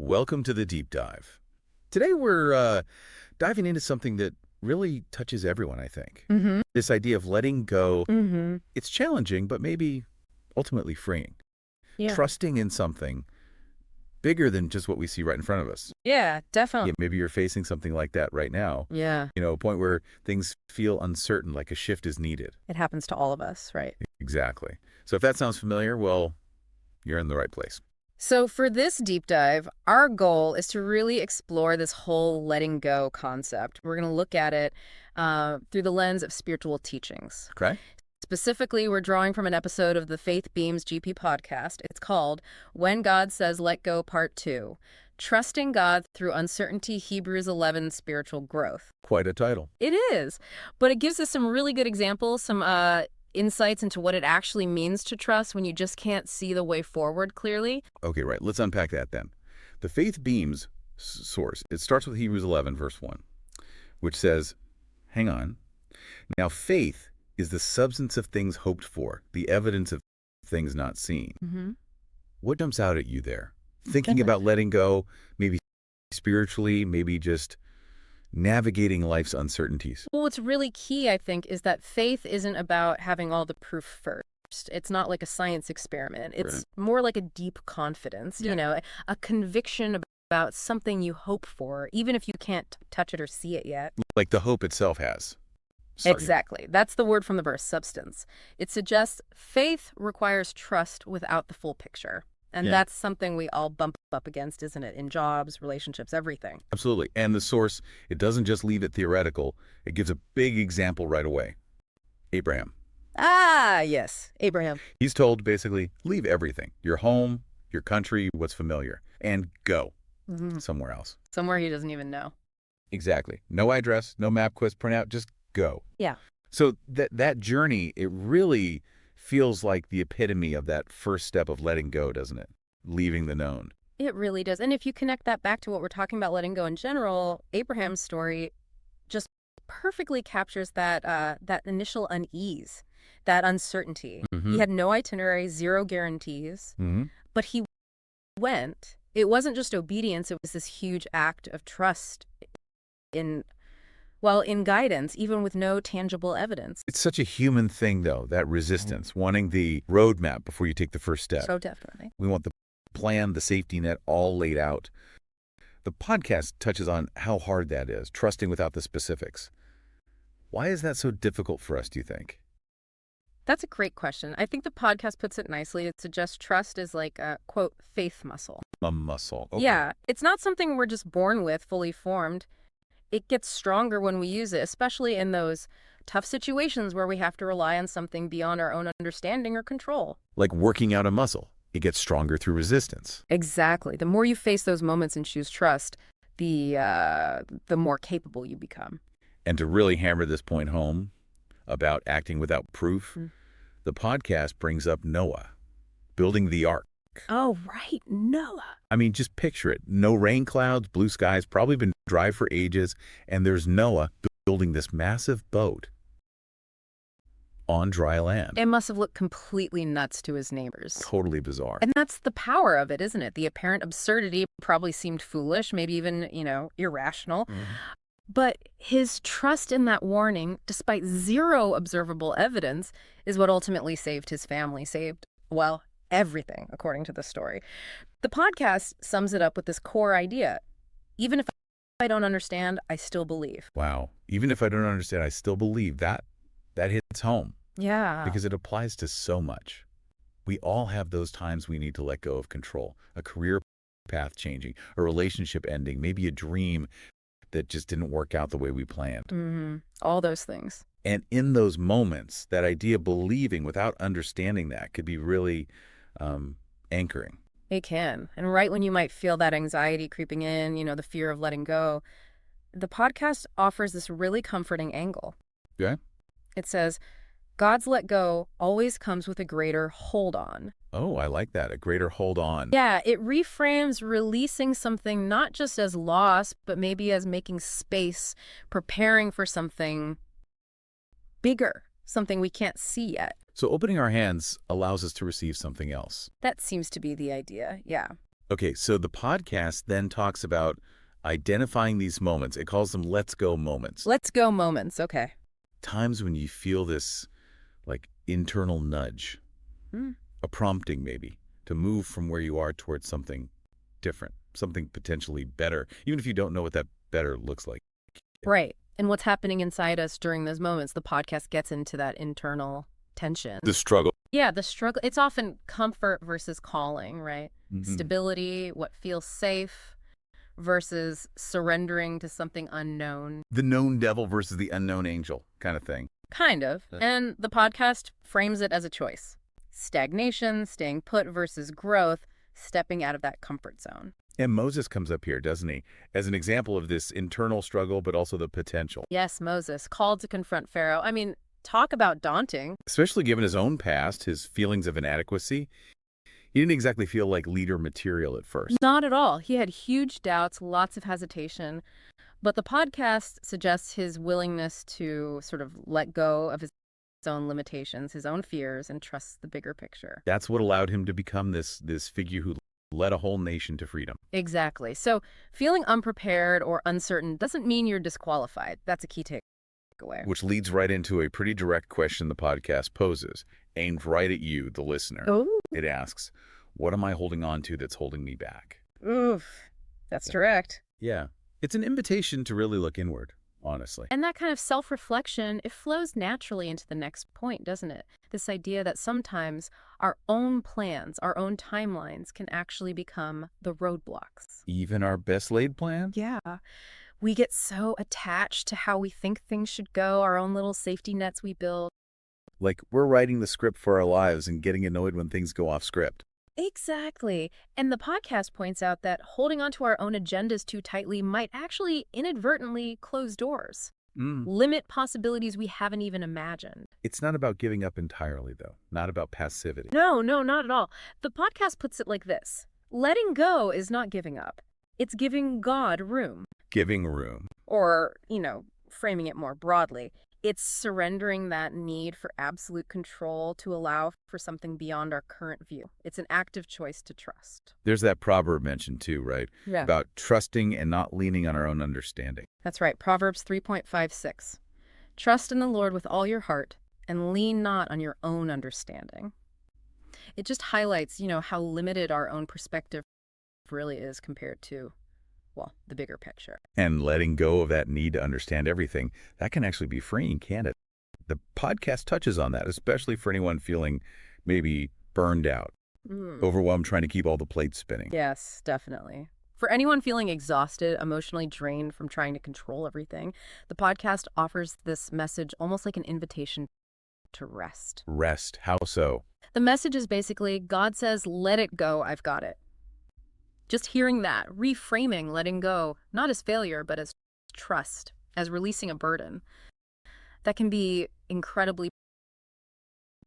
Welcome to the Deep Dive. Today we're diving into something that really touches everyone, I think. This idea of letting go. It's challenging, but maybe ultimately freeing. Yeah. Trusting in something bigger than just what we see right in front of us. Yeah, definitely. Yeah, maybe you're facing something like that right now. Yeah, A point where things feel uncertain, like a shift is needed. it happens to all of us, right? Exactly. So if that sounds familiar, well, you're in the right place. So for this deep dive, our goal is to really explore this whole letting go concept. We're going to look at it through the lens of spiritual teachings. Okay? Specifically, we're drawing from an episode of the Faith Beams GP podcast. It's called When God Says Let Go Part 2, Trusting God Through Uncertainty, Hebrews 11 Spiritual Growth. Quite a title. It is, but it gives us some really good examples, some insights into what it actually means to trust when you just can't see the way forward clearly. Okay, right. Let's unpack that then. The Faith Beams source, it starts with Hebrews 11, verse 1, which says, hang on. Now, faith is the substance of things hoped for, the evidence of things not seen. What jumps out at you there? Thinking about letting go, maybe spiritually, maybe just navigating life's uncertainties. Well, what's really key, I think, is that faith isn't about having all the proof first. It's not like a science experiment. It's more like a deep confidence, a conviction about something you hope for, even if you can't touch it or see it yet. Like the hope itself has. Exactly. That's the word from the verse, substance. It suggests faith requires trust without the full picture. And that's something we all bump up against, isn't it? In jobs, relationships, everything. Absolutely. And the source, it doesn't just leave it theoretical. It gives a big example right away. Abraham. Ah, yes. Abraham. He's told basically, leave everything. Your home, your country, what's familiar, and go somewhere else. Somewhere he doesn't even know. Exactly. No address, no MapQuest printout, just go. Yeah. So that journey, it really feels like the epitome of that first step of letting go, doesn't it? Leaving the known. It really does. And if you connect that back to what we're talking about letting go in general, Abraham's story just perfectly captures that initial unease, that uncertainty. He had no itinerary, zero guarantees, but he went. It wasn't just obedience, it was this huge act of trust in guidance, even with no tangible evidence. It's such a human thing, though, that resistance, wanting the roadmap before you take the first step. So definitely. We want the plan, the safety net, all laid out. The podcast touches on how hard that is, trusting without the specifics. Why is that so difficult for us, do you think? That's a great question. I think the podcast puts it nicely. It suggests trust is like a, quote, faith muscle. A muscle. Okay. Yeah, it's not something we're just born with, fully formed. It gets stronger when we use it, especially in those tough situations where we have to rely on something beyond our own understanding or control. Like working out a muscle. It gets stronger through resistance. Exactly. The more you face those moments and choose trust, the more capable you become. And to really hammer this point home about acting without proof, the podcast brings up Noah, building the ark. Oh, right, Noah. I mean, just picture it. No rain clouds, blue skies, probably been dry for ages, and there's Noah building this massive boat on dry land. It must have looked completely nuts to his neighbors. Totally bizarre. And that's the power of it, isn't it? The apparent absurdity probably seemed foolish, maybe even, irrational. But his trust in that warning, despite zero observable evidence, is what ultimately saved his family, everything, according to the story. The podcast sums it up with this core idea. Even if I don't understand, I still believe. Wow. Even if I don't understand, I still believe. That hits home. Yeah. Because it applies to so much. We all have those times we need to let go of control. A career path changing, a relationship ending, maybe a dream that just didn't work out the way we planned. All those things. And in those moments, that idea of believing without understanding that could be really anchoring. It can. And right when you might feel that anxiety creeping in, the fear of letting go, the podcast offers this really comforting angle. Yeah? It says, God's let go always comes with a greater hold on. Oh, I like that. A greater hold on. Yeah, it reframes releasing something not just as loss, but maybe as making space, preparing for something bigger, something we can't see yet. So opening our hands allows us to receive something else. That seems to be the idea, yeah. Okay, so the podcast then talks about identifying these moments. It calls them let's go moments. Let's go moments. Okay. Times when you feel this, like, internal nudge, Hmm. a prompting maybe, to move from where you are towards something different, something potentially better, even if you don't know what that better looks like. Right. And what's happening inside us during those moments, the podcast gets into that internal tension. The struggle. Yeah, the struggle. It's often comfort versus calling, right? Stability, what feels safe versus surrendering to something unknown. The known devil versus the unknown angel kind of thing. Kind of. And the podcast frames it as a choice. Stagnation, staying put versus growth, stepping out of that comfort zone. And Moses comes up here, doesn't he, as an example of this internal struggle, but also the potential. Yes, Moses, called to confront Pharaoh. I mean, talk about daunting. Especially given his own past, his feelings of inadequacy. He didn't exactly feel like leader material at first. Not at all. He had huge doubts, lots of hesitation. But the podcast suggests his willingness to sort of let go of his own limitations, his own fears, and trust the bigger picture. That's what allowed him to become this figure who led a whole nation to freedom. Exactly. So feeling unprepared or uncertain doesn't mean you're disqualified. That's a key takeaway. Which leads right into a pretty direct question the podcast poses, aimed right at you, the listener. Oh. It asks, what am I holding on to that's holding me back? Oof. That's direct. Yeah. It's an invitation to really look inward, honestly. And that kind of self-reflection, it flows naturally into the next point, doesn't it? This idea that sometimes our own plans, our own timelines can actually become the roadblocks. Even our best laid plans? Yeah. We get so attached to how we think things should go, our own little safety nets we build. Like we're writing the script for our lives and getting annoyed when things go off script. Exactly. And the podcast points out that holding onto our own agendas too tightly might actually inadvertently close doors, limit possibilities we haven't even imagined. It's not about giving up entirely, though. Not about passivity. No, not at all. The podcast puts it like this. Letting go is not giving up. It's giving God room. Giving room. Or, framing it more broadly, it's surrendering that need for absolute control to allow for something beyond our current view. It's an active choice to trust. There's that proverb mentioned too, right? Yeah. About trusting and not leaning on our own understanding. That's right. Proverbs 3.56. Trust in the Lord with all your heart and lean not on your own understanding. It just highlights, how limited our own perspective really is compared to, the bigger picture. And letting go of that need to understand everything, that can actually be freeing, can't it? The podcast touches on that, especially for anyone feeling maybe burned out, overwhelmed, trying to keep all the plates spinning. Yes, definitely. For anyone feeling exhausted, emotionally drained from trying to control everything, the podcast offers this message almost like an invitation to rest. Rest. How so? The message is basically, God says, let it go, I've got it. Just hearing that, reframing letting go, not as failure, but as trust, as releasing a burden, that can be incredibly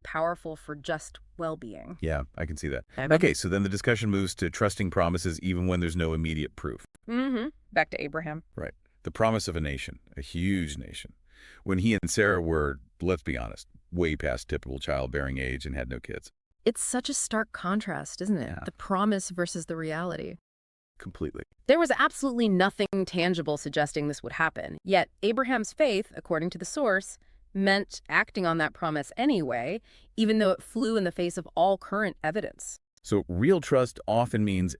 powerful for just well-being. Yeah, I can see that. Okay, so then the discussion moves to trusting promises even when there's no immediate proof. Back to Abraham. Right. The promise of a nation, a huge nation. When he and Sarah were, let's be honest, way past typical childbearing age and had no kids. It's such a stark contrast, isn't it? Yeah. The promise versus the reality. Completely. There was absolutely nothing tangible suggesting this would happen. Yet Abraham's faith, according to the source, meant acting on that promise anyway, even though it flew in the face of all current evidence. So real trust often means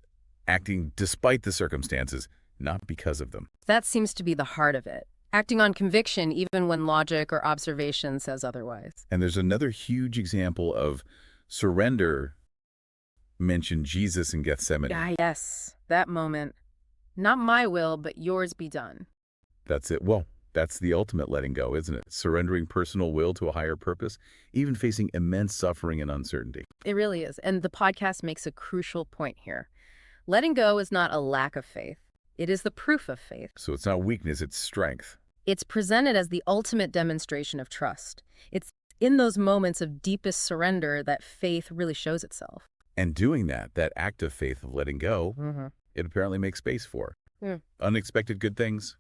acting despite the circumstances, not because of them. That seems to be the heart of it. Acting on conviction even when logic or observation says otherwise. And there's another huge example of surrender mentioned Jesus in Gethsemane. Ah, yes, that moment. Not my will, but yours be done. That's it. Well, that's the ultimate letting go, isn't it? Surrendering personal will to a higher purpose, even facing immense suffering and uncertainty. It really is. And the podcast makes a crucial point here. Letting go is not a lack of faith. It is the proof of faith. So it's not weakness, it's strength. It's presented as the ultimate demonstration of trust. It's in those moments of deepest surrender that faith really shows itself. And doing that act of faith of letting go, it apparently makes space for unexpected good things,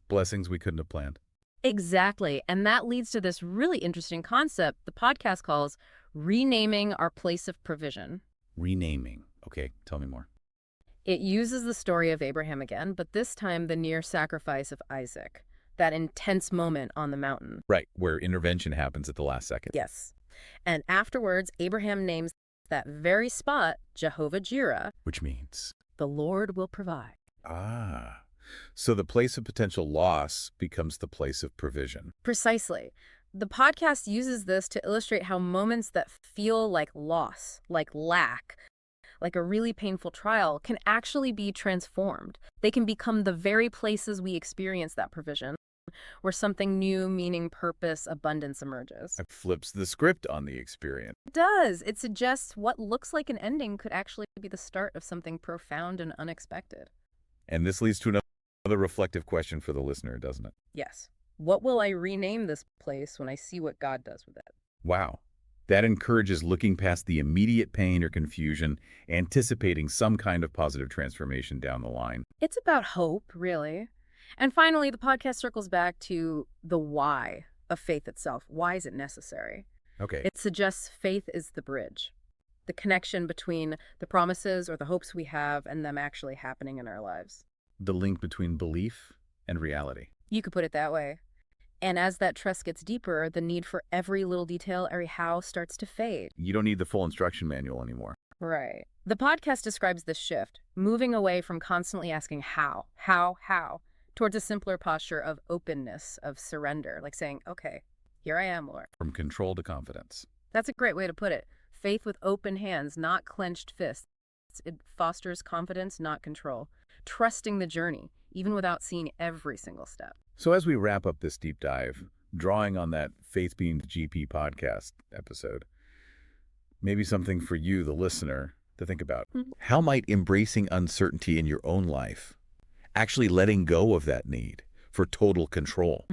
blessings we couldn't have planned. Exactly. And that leads to this really interesting concept the podcast calls renaming our place of provision. Renaming. Okay, tell me more. It uses the story of Abraham again, but this time the near sacrifice of Isaac, that intense moment on the mountain. Right, where intervention happens at the last second. Yes. And afterwards, Abraham names that very spot Jehovah-Jireh. Which means? The Lord will provide. Ah. So the place of potential loss becomes the place of provision. Precisely. The podcast uses this to illustrate how moments that feel like loss, like lack, like a really painful trial, can actually be transformed. They can become the very places we experience that provision, where something new, meaning, purpose, abundance emerges. It flips the script on the experience. It does. It suggests what looks like an ending could actually be the start of something profound and unexpected. And this leads to another reflective question for the listener, doesn't it? Yes. What will I rename this place when I see what God does with it? Wow. That encourages looking past the immediate pain or confusion, anticipating some kind of positive transformation down the line. It's about hope, really. And finally, the podcast circles back to the why of faith itself. Why is it necessary? Okay. It suggests faith is the bridge, the connection between the promises or the hopes we have and them actually happening in our lives. The link between belief and reality. You could put it that way. And as that trust gets deeper, the need for every little detail, every how starts to fade. You don't need the full instruction manual anymore. Right. The podcast describes this shift, moving away from constantly asking how, towards a simpler posture of openness, of surrender, like saying, okay, here I am, Lord. From control to confidence. That's a great way to put it. Faith with open hands, not clenched fists. It fosters confidence, not control. Trusting the journey, even without seeing every single step. So as we wrap up this deep dive, drawing on that Faith Beamed GP podcast episode, maybe something for you, the listener, to think about. How might embracing uncertainty in your own life, actually letting go of that need for total control,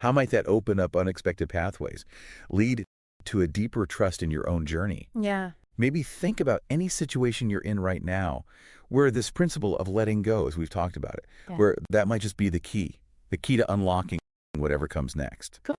how might that open up unexpected pathways, lead to a deeper trust in your own journey? Yeah. Maybe think about any situation you're in right now where this principle of letting go, as we've talked about it, where that might just be the key to unlocking whatever comes next. Cool.